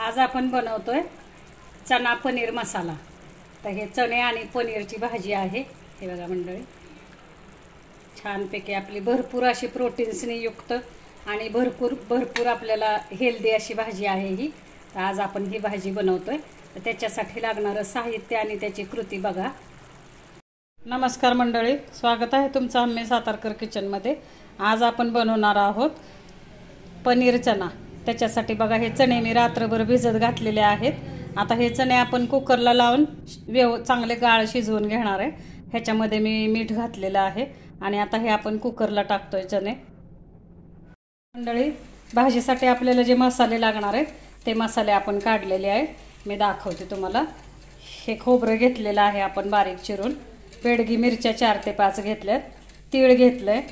आज आपण बनवतोय चना पनीर मसाला। तर हे चणे आणि पनीरची भाजी आहे। हे बघा मंडळी, छानपैकी आपली भरपूर अशी प्रोटीन्सने युक्त आणि भरपूर आपल्याला हेल्दी अशी भाजी आहे ही। तर आज आपण ही भाजी बनवतोय। तर त्याच्यासाठी लागणारं साहित्य आणि त्याची कृती बघा। नमस्कार मंडळी, स्वागत आहे तुमचं आम्ही सातारकर किचनमध्ये। आज आपण बनवणार आहोत पनीर चना। त्याच्यासाठी बघा, हे चणे मी रात्रभर भिजत घातलेले आहेत। आता हे चणे आपण कुकरला लावून चांगले गाळ शिजवून घेणार आहे। ह्याच्यामध्ये मी मीठ घातलेलं आहे आणि आता हे आपण कुकरला टाकतोय चणे। मंडळी, भाजीसाठी आपल्याला जे मसाले लागणार आहेत ते मसाले आपण काढलेले आहेत। मी दाखवते तुम्हाला। हे खोबरं घेतलेलं आहे आपण बारीक चिरून, बेडगी मिरच्या 4 ते 5 घेतल्यात, तीळ घेतलेत,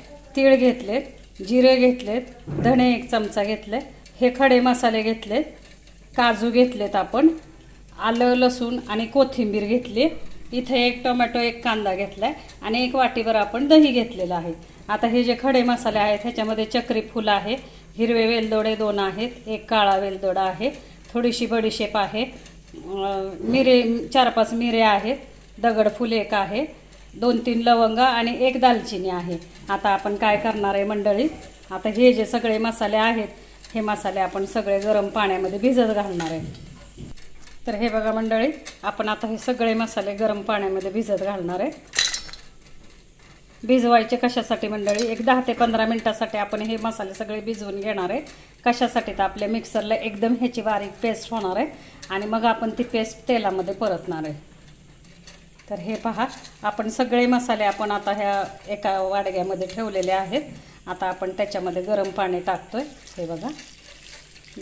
जिरे घेतलेत, धणे 1 चमचा घेतले, हे खडे मसाले घेतलेत, काजू घेतलेत आपण, आलं लसूण आणि कोथिंबीर घेतली, इथे 1 टोमॅटो 1 कांदा घेतलाय आणि 1 वाटीभर आपण दही घेतलेलं आहे। आता हे जे खडे मसाले आहेत ह्याच्यामध्ये चक्री फूल आहे, हिरवे वेलदोडे 2 आहेत, 1 काळा वेलदोडा आहे, थोडीशी बडीशेप आहे, मिरे 4-5 मिरे आहेत, दगडफूल 1 आहे, 2-3 लवंग आणि 1 दालचिनी आहे। आता आपण काय करणार आहे मंडळी, आता हे जे सगळे मसाले आहेत हे मसाले आपण सगळे गरम पाण्यामध्ये भिजत घालणार आहे। तर हे बघा मंडळी, आपण आता हे सगळे मसाले गरम पाण्यामध्ये भिजत घालणार आहे। भिजवायचे कशासाठी मंडळी, 10 ते 15 मिनिटासाठी आपण हे मसाले सगळे भिजवून घेणार आहे। कशासाठी तर आपल्या मिक्सरला एकदम ह्याची बारीक पेस्ट होणार आहे आणि मग आपण ती पेस्ट तेलामध्ये परतणार आहे। तर हे पहा, आपण सगळे मसाले आपण आता ह्या एका वाडग्यामध्ये ठेवलेले आहेत। आता आपण त्याच्यामध्ये गरम पाणी टाकतोय। हे बघा,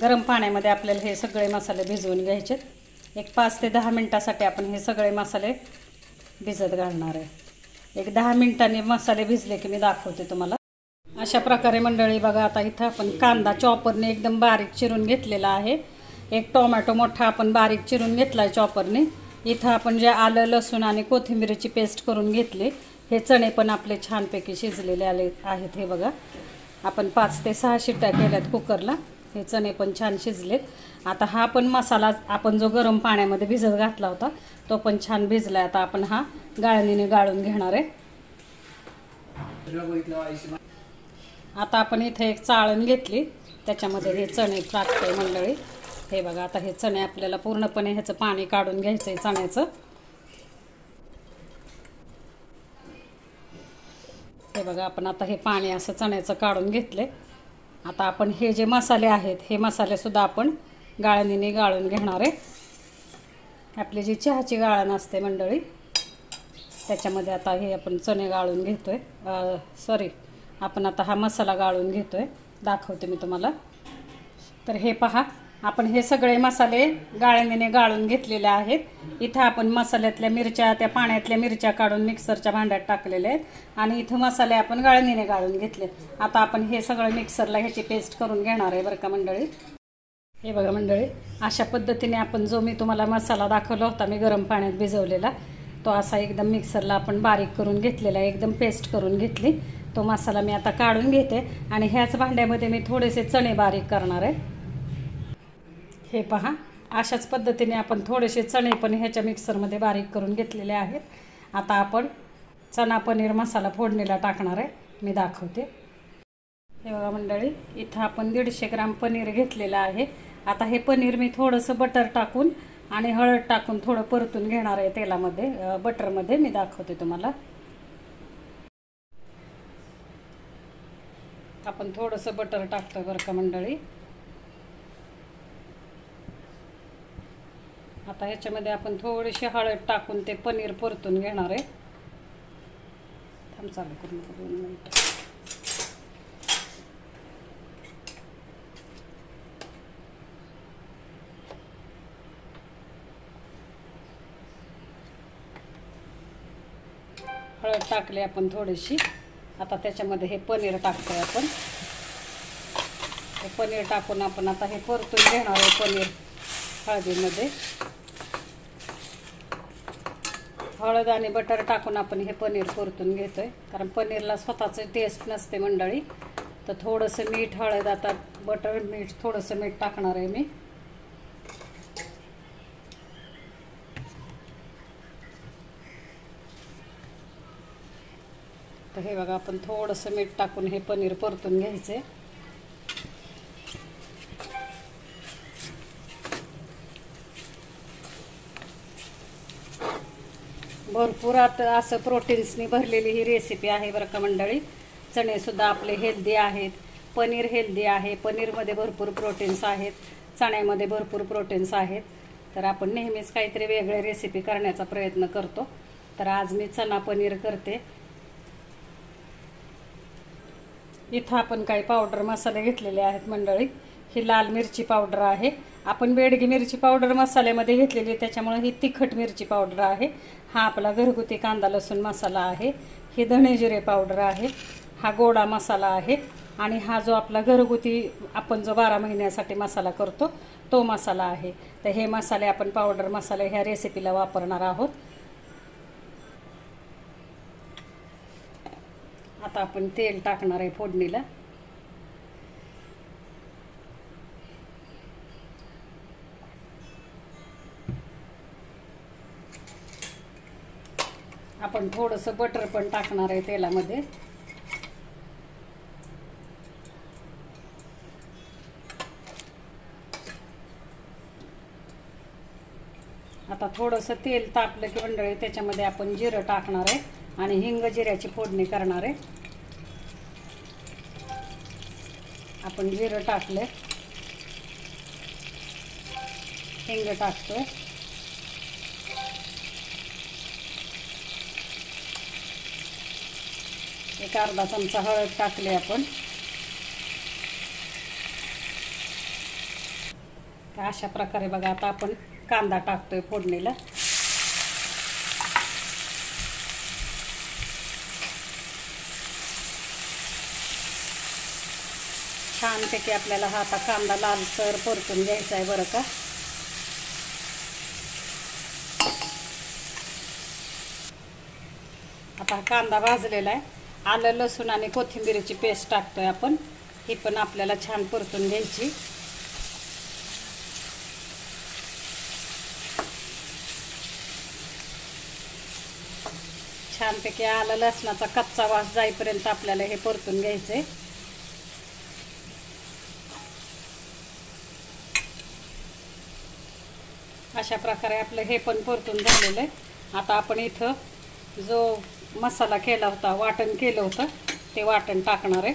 गरम पाण्यामध्ये आपल्याला हे सगळे मसाले भिजवून घ्यायचे। 5 ते 10 मिनिटासाठी आपण हे सगळे मसाले भिजत घालणार आहे। 10 मिनिटांनी मसाले भिजले की मी दाखवते तुम्हाला। अशा प्रकारे मंडळी बघा, आता इथं आपण कांदा चॉपरने एकदम बारीक चिरून घेतलेला आहे, 1 टोमॅटो मोठा आपण बारीक चिरून घेतलाय चॉपरने। इथं आपण जे आलं लसूण आणि कोथिंबीरची पेस्ट करून घेतली। हे चणे पण आपले छानपैकी शिजलेले आहेत। हे बघा, आपण 5 ते 6 शिट्ट्या केल्यात कुकरला, हे चणे पण छान शिजलेत। आता हा पण मसाला आपण जो गरम पाण्यामध्ये भिजत घातला होता तो पण छान भिजलाय। आता आपण हा गाळणीने गाळून घेणार आहे। आता आपण इथे 1 चाळण घेतली, त्याच्यामध्ये हे चणे टाकतोय मंडळी। हे बघा, आता हे चणे आपल्याला पूर्णपणे ह्याचं पाणी काढून घ्यायचंय चण्याचं। हे बघा, आपण आता हे पाणी असं चण्याचं काढून घेतले। आता आपण हे जे मसाले आहेत हे मसाले सुद्धा आपण गाळणीने गाळून घेणार आहे। आपली जी चहाची गाळण असते मंडळी त्याच्यामध्ये आता हे आपण चणे गाळून घेतोय, आपण आता हा मसाला गाळून घेतोय, दाखवते मी तुम्हाला। तर हे पहा, आपण हे सगळे मसाले गाळणीने गाळून घेतलेले आहेत। इथं आपण मसाल्यातल्या मिरच्या, त्या पाण्यातल्या मिरच्या काढून मिक्सरच्या भांड्यात टाकलेले आहेत आणि इथं मसाले आपण गाळणीने गाळून घेतले। आता आपण हे सगळं मिक्सरला ह्याची पेस्ट करून घेणार आहे बरं का मंडळी। हे बघा मंडळी, अशा पद्धतीने आपण जो मी तुम्हाला मसाला दाखवला होता मी गरम पाण्यात भिजवलेला, तो असा एकदम मिक्सरला आपण बारीक करून घेतलेला, एकदम पेस्ट करून घेतली। तो मसाला मी आता काढून घेते आणि ह्याच भांड्यामध्ये मी थोडेसे चणे बारीक करणार आहे। हे पहा, अशाच पद्धतीने आपण थोडेसे चणे पण ह्याच्या मिक्सरमध्ये बारीक करून घेतलेले आहेत। आता आपण चना पनीर मसाला फोडणीला टाकणार आहे, मी दाखवते। हे बघा मंडळी, इथं आपण 150 ग्राम पनीर घेतलेलं आहे। आता हे पनीर मी थोडंसं बटर टाकून आणि हळद टाकून थोडं परतून घेणार आहे तेलामध्ये, बटरमध्ये, मी दाखवते तुम्हाला। आपण थोडंसं बटर टाकतोय बरं का मंडळी। आता ह्याच्यामध्ये आपण थोडीशी हळद टाकून ते पनीर परतून घेणार आहे। चालू करून 2 मिनिटं। हळद टाकली आपण थोडीशी। आता त्याच्यामध्ये हे पनीर टाकतोय आपण। हे पनीर टाकून आपण आता हे परतून घेणार आहे पनीर हळदीमध्ये। हळद आणि बटर टाकून आपण हे पनीर परतून घेतोय, कारण पनीरला स्वतःच टेस्ट नसते मंडळी। तर थोडंसं मीठ, हळद, आता बटर, मीठ, थोडंसं मीठ टाकणार आहे मी। तर हे बघा, आपण थोडंसं मीठ टाकून हे पनीर परतून घ्यायचे. भरपूर आता असं प्रोटीन्सनी भरलेली ही रेसिपी आहे बरं का मंडळी. चणेसुद्धा आपले हेल्दी आहेत, पनीर हेल्दी आहे, पनीरमध्ये भरपूर प्रोटीन्स आहेत, चण्यामध्ये भरपूर प्रोटीन्स आहेत. तर आपण नेहमीच काहीतरी वेगळे रेसिपी करण्याचा प्रयत्न करतो. तर आज मी चणा पनीर करते. इथं आपण काही पावडर मसाले घेतलेले आहेत मंडळी. ही लाल मिरची पावडर आहे, आपण बेडगी मिरची पावडर मसाल्यामध्ये घेतलेली, त्याच्यामुळे ही तिखट मिरची पावडर आहे. हा आपला घरगुती कांदा लसूण मसाला आहे. ही धणे जिरे पावडर आहे. हा गोडा मसाला आहे. आणि हा जो आपला घरगुती आपण जो 12 महिन्यासाठी मसाला करतो तो मसाला आहे. तर हे मसाले आपण पावडर मसाले ह्या रेसिपीला वापरणार आहोत. आता आपण तेल टाकणार आहे फोडणीला. आपण थोडंसं बटर पण टाकणार आहे तेलामध्ये. आता थोडंसं तेल तापलं की मंडळी त्याच्यामध्ये आपण जिरं टाकणार आहे आणि हिंग जिऱ्याची फोडणी करणार आहे. आपण जिरं टाकले, हिंग टाकतोय, एक अर्धा चमचा हळद टाकली आपण. अशा प्रकारे बघा, आता आपण कांदा टाकतोय फोडणीला. छानपैकी आपल्याला हा आता कांदा लालसर परतून घ्यायचा आहे बरं का. आता कांदा भाजलेला आहे. आलं लसूण आणि कोथिंबीरची पेस्ट टाकतोय आपण. ही पण आपल्याला छान परतून घ्यायची. छानपैकी आलं लसणाचा कच्चा वास जाईपर्यंत आपल्याला हे परतून घ्यायचे. अशा प्रकारे आपलं हे पण परतून झालेलं आहे. आता आपण इथं जो मसाला केला होता, वाटण केलं होतं, ते वाटण टाकणार आहे.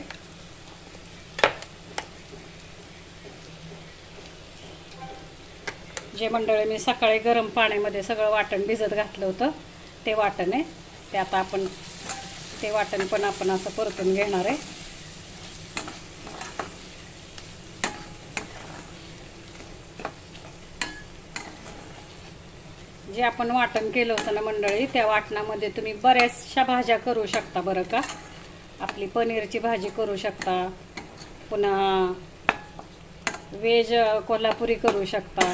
जे मंडळी मी सकाळी गरम पाण्यामध्ये सगळं वाटण भिजत घातलं होतं ते वाटण आहे. ते आता आपण ते वाटण पण आपण असं परतून घेणार आहे. जे आपण वाटण केलं होतं ना मंडळी, त्या वाटणामध्ये तुम्ही बऱ्याचशा भाज्या करू शकता बरं का. आपली पनीरची भाजी करू शकता, पुन्हा व्हेज कोल्हापुरी करू शकता,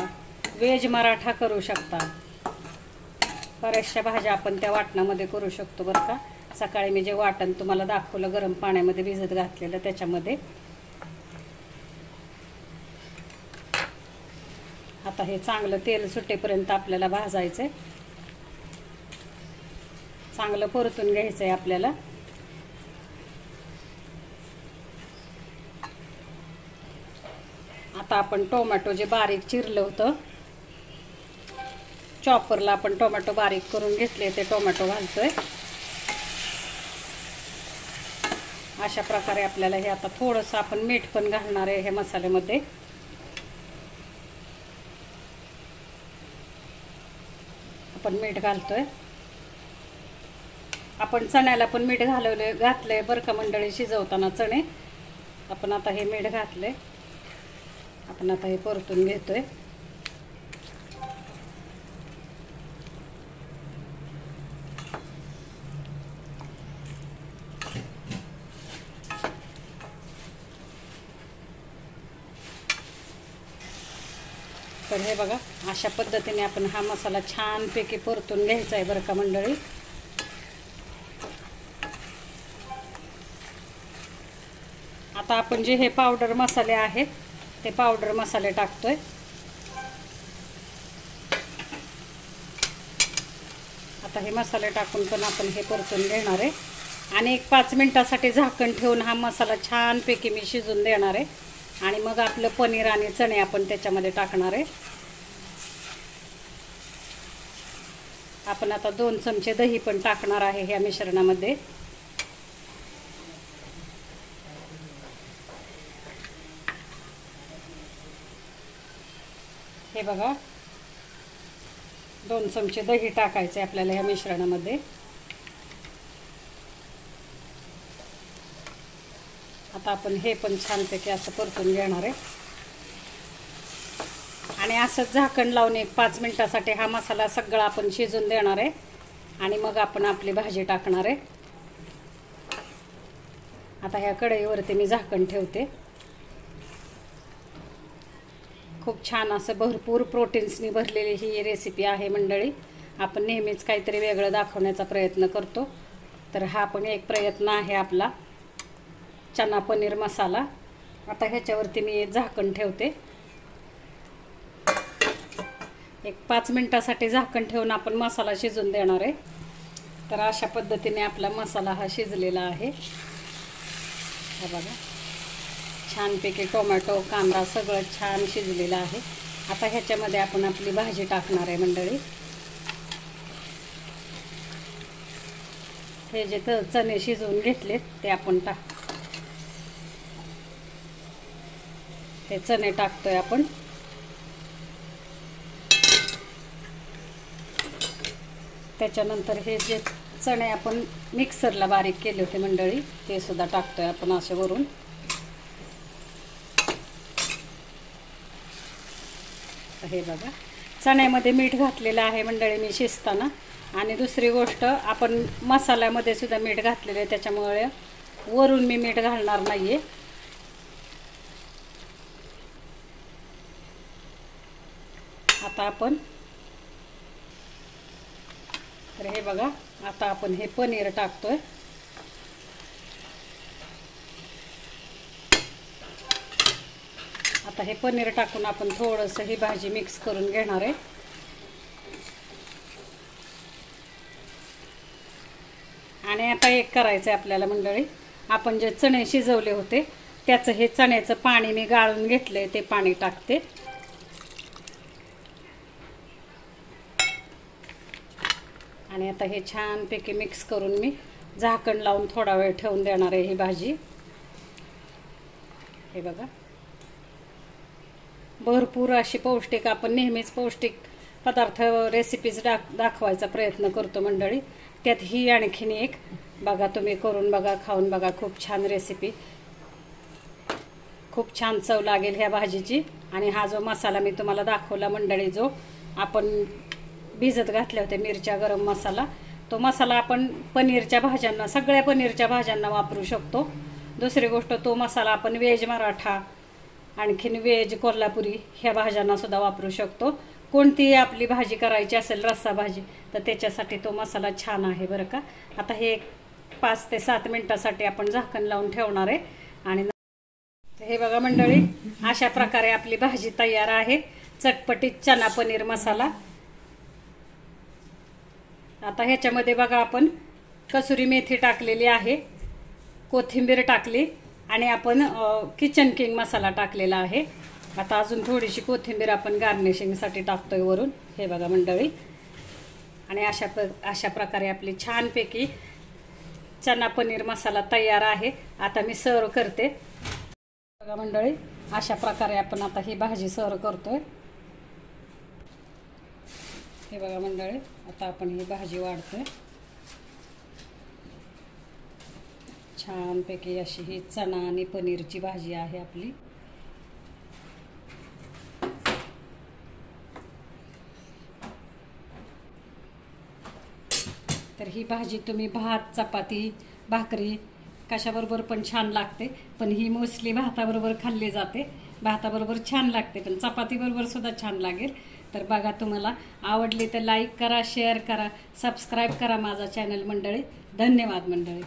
व्हेज मराठा करू शकता. बऱ्याचशा भाज्या आपण त्या वाटणामध्ये करू शकतो बरं का. सकाळी मी जे वाटण तुम्हाला दाखवलं गरम पाण्यामध्ये भिजत घातलेलं, त्याच्यामध्ये आता हे चांगलं तेल सुटेपर्यंत आपल्याला भाजायचंय. चांगलं परतून घ्यायचंय आपल्याला. आता आपण टोमॅटो जे बारीक चिरलं होतं, चॉपरला आपण टोमॅटो बारीक करून घेतले, ते टोमॅटो घालतोय. अशा प्रकारे आपल्याला हे आता थोडंसं आपण मीठ पण घालणार आहे हे मसाल्यामध्ये. आपण मीठ घालतोय. आपण चण्याला पण मीठ घातलंय बरं का मंडळी. शिजवताना चणे आपण आता हे मीठ घातले. आपण आता हे परतून घेतोय. तर हे बघा, अशा पद्धतीने आपण हा मसाला छानपैकी परतून घ्यायचा आहे बरं का मंडळी. आता आपण जे हे पावडर मसाले आहेत ते पावडर मसाले टाकतोय. आता हे मसाले टाकून पण आपण हे परतून घेणार आहे. आणि एक 5 मिनिटासाठी झाकण ठेवून हा मसाला छानपैकी मी शिजून देणार आहे आणि मग आपलं पनीर आणि चणे आपण त्याच्यामध्ये टाकणार आहे. आपण आता 2 चमचे दही पण टाकणार आहे ह्या मिश्रणामध्ये. हे बघा 2 चमचे दही टाकायचे आपल्याला ह्या मिश्रणामध्ये. आता आपण हे पण छानपैकी असं परतून घेणार आहे आणि असंच झाकण लावून एक 5 मिनिटासाठी हा मसाला सगळा आपण शिजून देणार आहे आणि मग आपण आपली भाजी टाकणार आहे. आता ह्या कढईवरती मी झाकण ठेवते. खूप छान असं भरपूर प्रोटीन्सनी भरलेली ही रेसिपी आहे मंडळी. आपण नेहमीच काहीतरी वेगळं दाखवण्याचा प्रयत्न करतो, तर हा पण एक प्रयत्न आहे आपला चना पनीर मसाला. आता ह्याच्यावरती मी झाकण ठेवते. एक 5 मिनिटासाठी झाकण ठेवून आपण मसाला शिजून देणार आहे. तर अशा पद्धतीने आपला मसाला हा शिजलेला आहे. हा बघा छानपैकी टोमॅटो कांदा सगळं छान शिजलेलं आहे. आता ह्याच्यामध्ये आपण आपली भाजी टाकणार आहे मंडळी. हे जे चणे शिजवून घेतलेत ते आपण हे चणे टाकतोय आपण. त्याच्यानंतर हे जे चणे आपण मिक्सरला बारीक केले होते मंडळी ते सुद्धा टाकतोय आपण असे वरून. हे बघा चण्यामध्ये मीठ घातलेलं आहे मंडळी मी शिजताना. आणि दुसरी गोष्ट आपण मसाल्यामध्ये सुद्धा मीठ घातलेलं आहे, त्याच्यामुळे वरून मी मीठ घालणार नाहीये. आता आपण तर हे बघा आता आपण हे पनीर टाकतोय. आता हे पनीर टाकून आपण थोडंसं ही भाजी मिक्स करून घेणार आहे. आणि आता एक करायचं आहे आपल्याला मंडळी, आपण जे चणे शिजवले होते त्याचं हे चण्याचं पाणी मी गाळून घेतलंय ते पाणी टाकते. आणि आता हे छानपैकी मिक्स करून मी झाकण लावून थोडा वेळ ठेवून देणार आहे ही भाजी. हे बघा भरपूर अशी पौष्टिक, आपण नेहमीच पौष्टिक पदार्थ रेसिपीज दाखवायचा प्रयत्न करतो मंडळी. त्यात ही आणखीन एक बघा, तुम्ही करून बघा, खाऊन बघा. खूप छान रेसिपी, खूप छान चव लागेल ह्या भाजीची. आणि हा जो मसाला मी तुम्हाला दाखवला मंडळी, जो आपण भिजत घातले होते मिरच्या गरम मसाला, तो मसाला आपण पनीरच्या भाज्यांना, सगळ्या पनीरच्या भाज्यांना वापरू शकतो. दुसरी गोष्ट तो मसाला आपण व्हेज मराठा आणखीन व्हेज कोल्हापुरी ह्या भाज्यांना सुद्धा वापरू शकतो. कोणतीही आपली भाजी करायची असेल रस्सा भाजी तर त्याच्यासाठी तो मसाला छान आहे बरं का. आता हे 5 ते 7 मिनिटासाठी आपण झाकण लावून ठेवणार आहे. आणि हे बघा मंडळी अशा प्रकारे आपली भाजी तयार आहे, चटपटीत चना पनीर मसाला. आता ह्याच्यामध्ये बघा आपण कसुरी मेथी टाकलेली आहे, कोथिंबीर टाकली आणि आपण किचन किंग मसाला टाकलेला आहे. आता अजून थोडीशी कोथिंबीर आपण गार्निशिंगसाठी टाकतोय वरून. हे बघा मंडळी आणि अशा प्रकारे आपली छानपैकी चना पनीर मसाला तयार आहे. आता मी सर्व करते. बघा मंडळी अशा प्रकारे आपण आता ही भाजी सर्व करतोय. हे बघा मंडळी आता आपण ही भाजी वाढतोय. छानपैकी अशी ही चना आणि पनीरची भाजी आहे आपली. तर ही भाजी तुम्ही भात, चपाती, भाकरी कशाबरोबर पण छान लागते, पण ही मोस्टली भाताबरोबर खाल्ली जाते. भाताबरोबर छान लागते, पण चपातीबरोबर सुद्धा छान लागेल. तर बघा, तुम्हाला आवडली तर लाईक करा, शेअर करा, सबस्क्राईब करा माझा चॅनल मंडळी. धन्यवाद मंडळी.